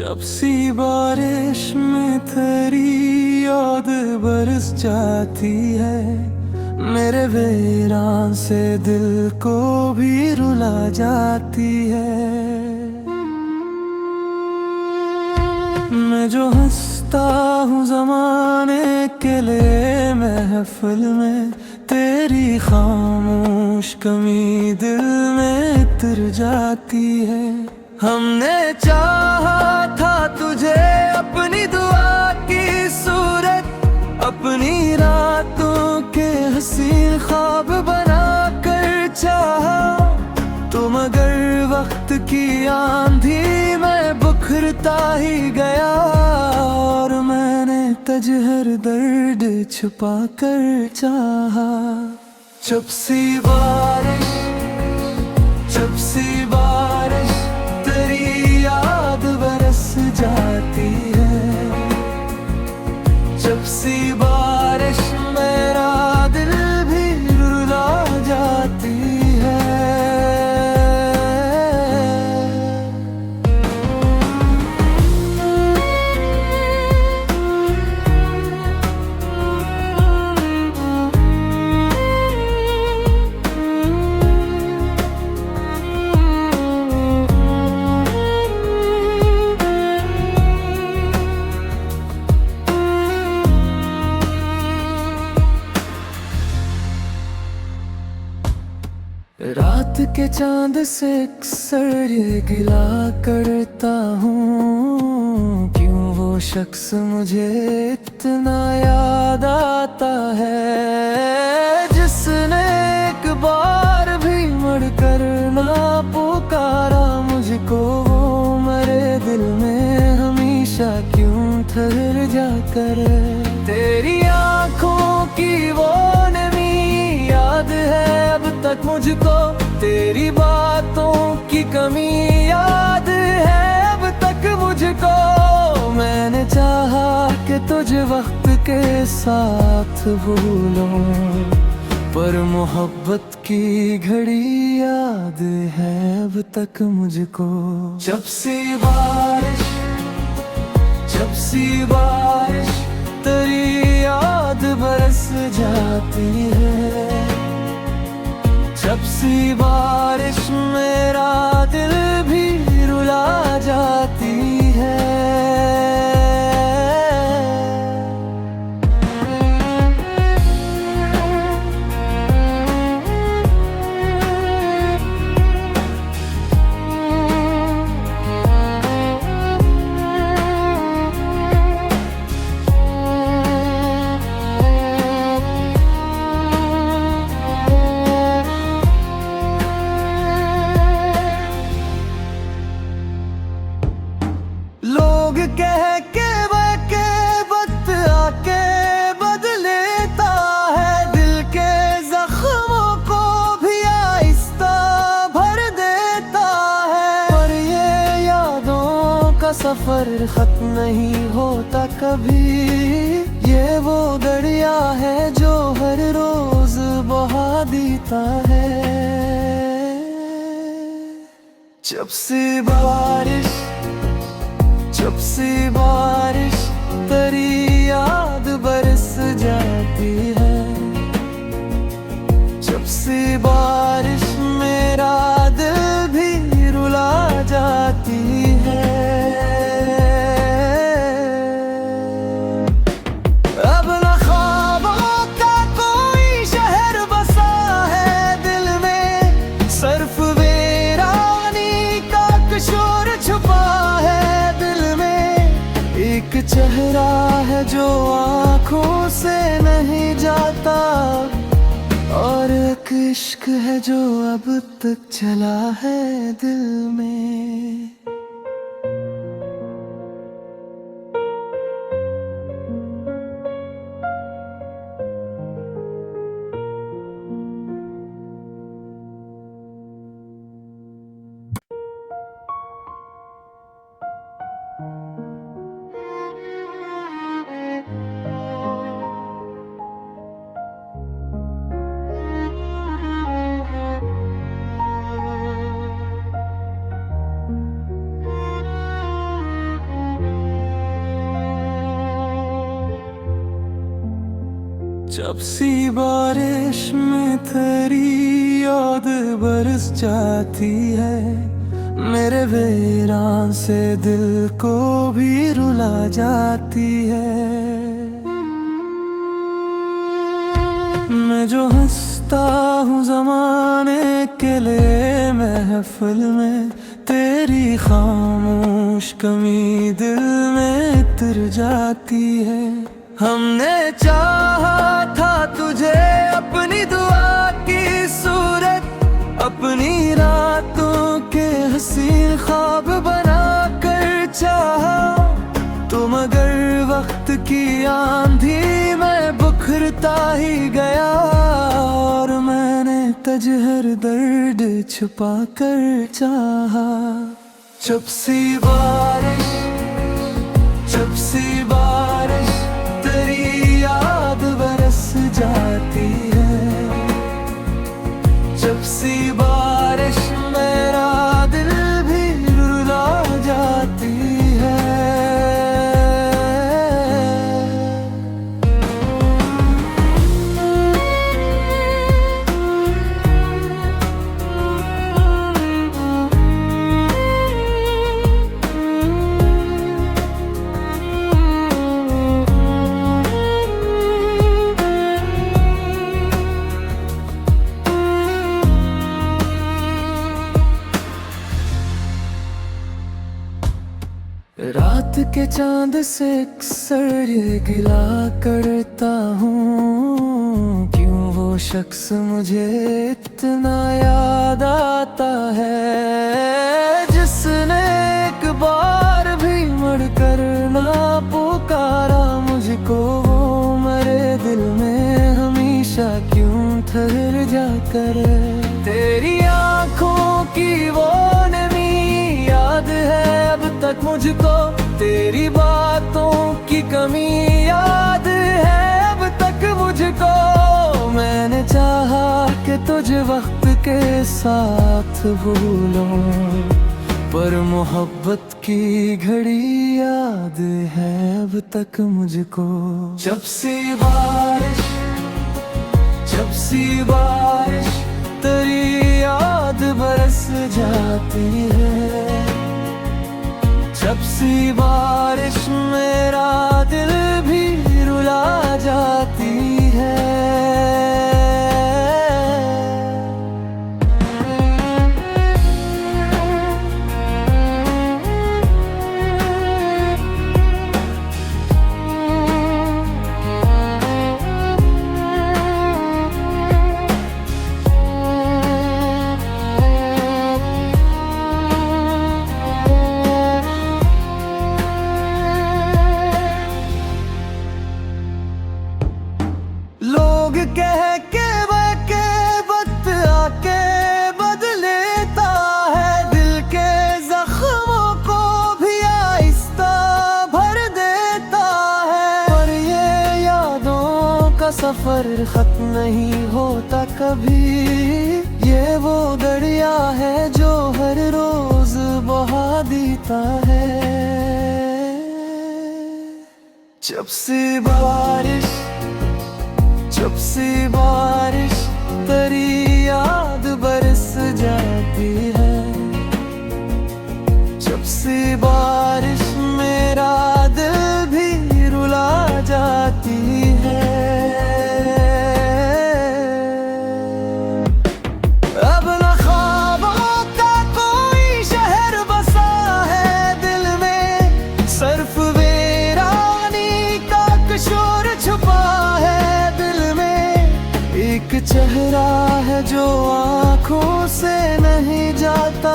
जब सी बारिश में तेरी याद बरस जाती है, मेरे वीरान से दिल को भी रुला जाती है। मैं जो हंसता हूँ जमाने के लिए महफिल में, तेरी खामोश कमी दिल में उतर जाती है। हमने चाहा था तुझे अपनी दुआ की सूरत, अपनी रातों के हसीन ख्वाब बना कर चाहा तो मगर वक्त की आंधी में बिखरता ही गया, और मैंने तजहर दर्द छुपा कर चाहा। जब सी बारिश, जब सी बारिश तेरी याद बरस जाती है, जब सी बारिश मेरा दिल भी रुला जाती है। रात के चांद से अक्सर ये गिला करता हूँ, क्यों वो शख्स मुझे इतना याद आता है, जिसने एक बार भी मुड़ कर ना पुकारा मुझको। वो मेरे दिल में हमेशा क्यों ठहर जाकर, तेरी आँखों की वो नमी याद है अब तक मुझको, तेरी बातों की कमी याद है अब तक मुझको। मैंने चाहा कि तुझे वक्त के साथ भूलूं, पर मोहब्बत की घड़ी याद है अब तक मुझको। जब सी बारिश, जब सी बारिश तेरी याद बरस जाती है, जब सी बारिश मेरा दिल भी रुला जाती है। कह के बके वक्त आके बदलेता है, दिल के जख्मों को भी आहिस्ता भर देता है, पर ये यादों का सफर खत्म नहीं होता कभी। ये वो दरिया है जो हर रोज बहा देता है। जब से बारिश, जब से बारिश तेरी याद बरस जाती है, जब से बारिश मेरा दिल भी रुला जाती है। अब न ख्वाबों का कोई शहर बसा है दिल में, सिर्फ वीरानी का शोर छुपा है। एक चेहरा है जो आँखों से नहीं जाता, और एक इश्क है जो अब तक चला है दिल में। जब सी बारिश में तेरी याद बरस जाती है, मेरे वीरान से दिल को भी रुला जाती है। मैं जो हंसता हूँ ज़माने के लिए महफिल में, तेरी खामोश कमी दिल में इतर जाती है। हमने चाहा था तुझे अपनी दुआ की सूरत, अपनी रातों के हसीन ख्वाब बना कर चाहा तो मगर वक्त की आंधी में बिखरता ही गया, और मैंने तजहर दर्द छुपा कर चाहा। जब सी बारिश, जब सी बारिश तेरी याद बरस जाती है, जब सी बारिश मेरा दिल भी रुला जाती है। रात के चांद से अक्सर ये गिला करता हूँ, क्यों वो शख्स मुझे इतना याद आता है, जिसने एक बार भी मुड़कर ना पुकारा मुझको। वो मेरे दिल में हमेशा क्यों ठहर जाकर, तेरी आँखों की वो नमी याद है अब तक मुझको, तेरी बातों की कमी याद है अब तक मुझको। मैंने चाहा कि तुझे वक्त के साथ भूलूं, पर मोहब्बत की घड़ी याद है अब तक मुझको। जब सी बारिश, जब सी बारिश तेरी याद बरस जाती है, जब सी बारिश मेरा दिल भी रुला जाती है। लोग कह के बके वक्त आके बदलेता है, दिल के जख्मों को भी आहिस्ता भर देता है, पर ये यादों का सफर खत्म नहीं होता कभी। ये वो दरिया है जो हर रोज बहा देता है। जब से बारिश, जब से बारिश तेरी याद बरस जाती है, जब से बारिश मेरा दिल भी रुला जाती है। अब न ख्वाबों का कोई शहर बसा है दिल में, सिर्फ वीरानी का कशोर छुपा है। एक चेहरा है जो आँखों से नहीं जाता,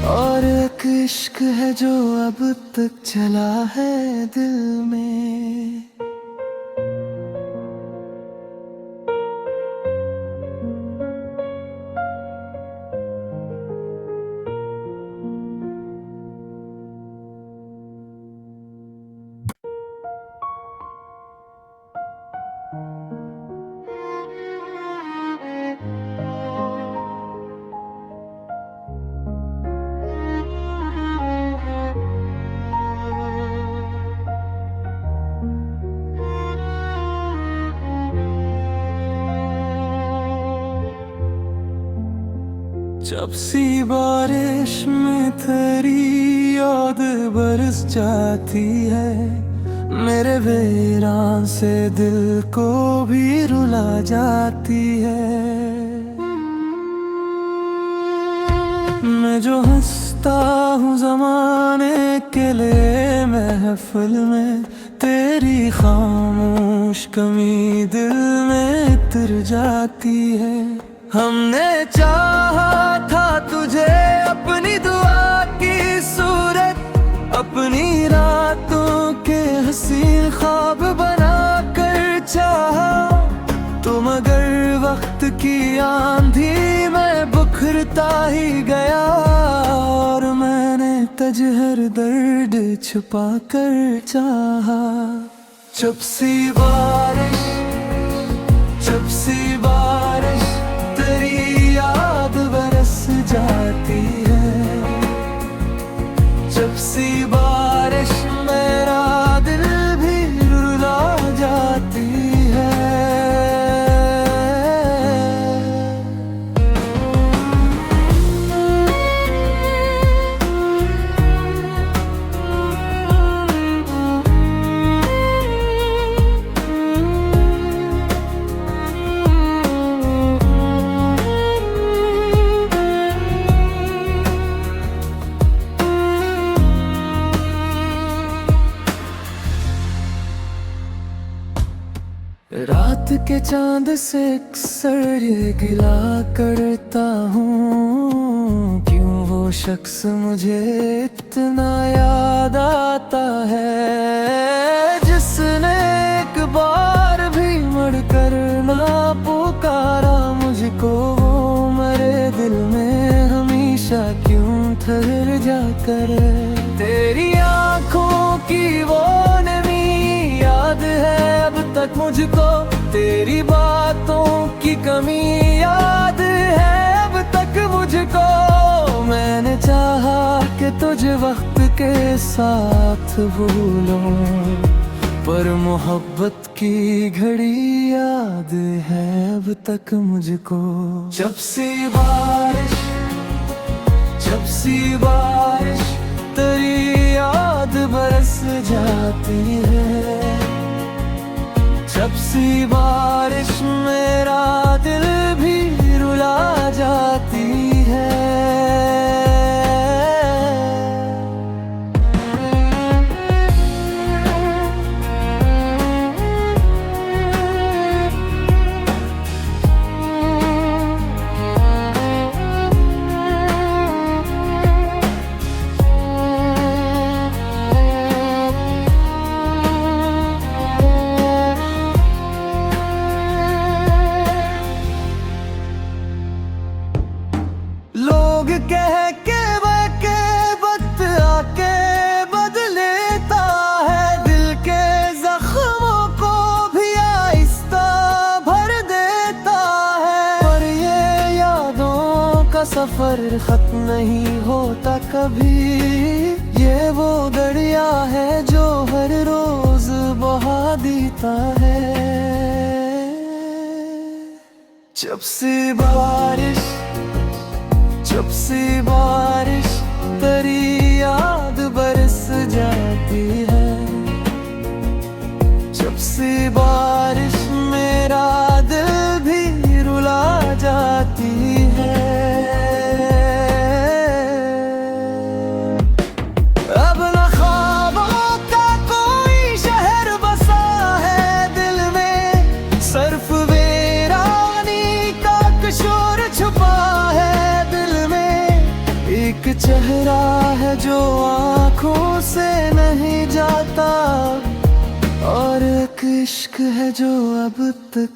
और एक इश्क है जो अब तक चला है दिल में। जब सी बारिश में तेरी याद बरस जाती है, मेरे वीरान से दिल को भी रुला जाती है। मैं जो हंसता हूँ ज़माने के लिए महफिल में, तेरी खामोश कमी दिल में उतर जाती है। हमने चाहा था तुझे अपनी दुआ की सूरत, अपनी रातों के हसीन ख्वाब बना कर चाहा तो मगर वक्त की आंधी में बिखरता ही गया, और मैंने तजहर दर्द छुपा कर चाहा। जब सी बारिश, जब सी बारिश तेरी याद बरस जाती है, जब सी बारिश मेरा दिल भी रुला जाती है। रात के चांद से अक्सर ये गिला करता हूँ, क्यों वो शख्स मुझे इतना याद आता है, जिसने एक बार भी मुड़कर ना पुकारा मुझको। वो मेरे दिल में हमेशा क्यों ठहर जाकर, तेरी आँखों की वो नमी याद है अब तक मुझको, तेरी बातों की कमी याद है अब तक मुझको। मैंने चाहा कि तुझे वक्त के साथ भूलूं, पर मोहब्बत की घड़ी याद है अब तक मुझको। जब सी बारिश, जब सी बारिश तेरी याद बरस जाती है, जब सी बारिश मेरा दिल भी रुला जाती है। लोग कह के बके वक्त आके बदलेता है, दिल के जख्मों को भी आहिस्ता भर देता है, पर ये यादों का सफर खत्म नहीं होता कभी। ये वो दरिया है जो हर रोज बहा देता है। जब से बारिश, जब से बारिश तेरी याद बरस जाती है, जब से बारिश मेरा दिल भी रुला जाती है। अब न ख्वाबों का कोई शहर बसा है दिल में, सिर्फ वीरानी का कशोर छुपा है दिल में। एक चेहरा है जो आँखों से नहीं जाता, और एक इश्क है जो अब तक